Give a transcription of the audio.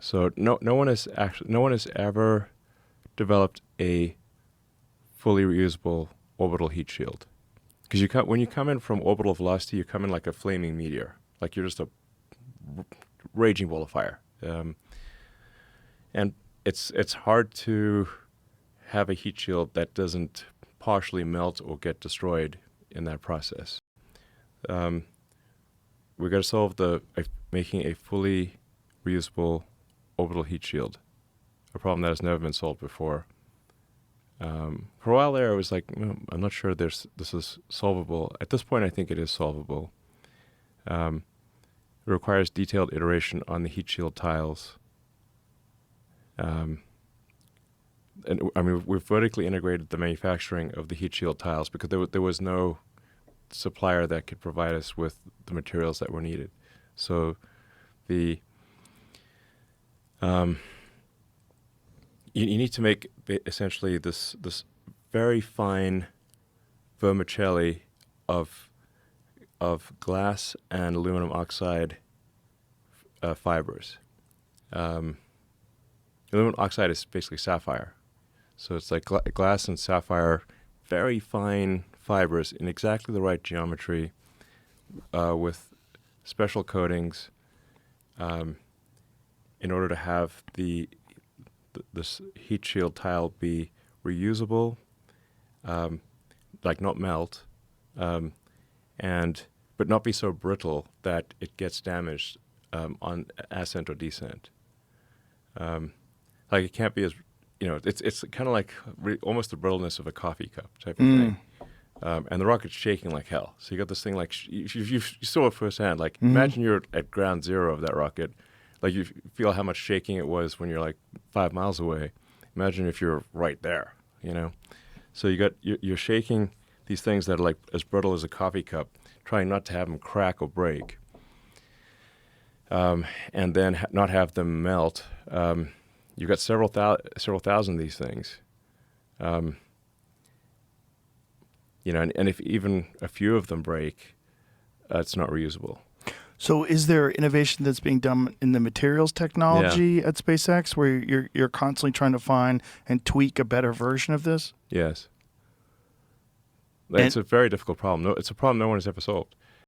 So no one has ever developed a fully reusable orbital heat shield. Because when you come in from orbital velocity, you come in like a flaming meteor, like you're just a raging ball of fire, and it's hard to have a heat shield that doesn't partially melt or get destroyed in that process. We've got to solve making a fully reusable orbital heat shield, a problem that has never been solved before. For a while there, I was like, I'm not sure this is solvable. At this point, I think it is solvable. It requires detailed iteration on the heat shield tiles. And I mean, we've vertically integrated the manufacturing of the heat shield tiles because there was no supplier that could provide us with the materials that were needed. So you need to make essentially this very fine vermicelli of glass and aluminum oxide fibers. Aluminum oxide is basically sapphire, so it's like glass and sapphire, very fine fibers in exactly the right geometry, with special coatings, in order to have this heat shield tile be reusable, like not melt, but not be so brittle that it gets damaged on ascent or descent. Like it can't be as, it's kind of like almost the brittleness of a coffee cup type of thing. And the rocket's shaking like hell. So you got this thing like, you saw it firsthand. Like imagine you're at ground zero of that rocket. Like you feel how much shaking it was when you're like 5 miles away. Imagine if you're right there, So you're shaking these things that are like as brittle as a coffee cup, trying not to have them crack or break, and then not have them melt. You've got several thousand of these things, and if even a few of them break, it's not reusable. So is there innovation that's being done in the materials technology at SpaceX where you're constantly trying to find and tweak a better version of this? Yes. It's a very difficult problem. It's a problem no one has ever solved.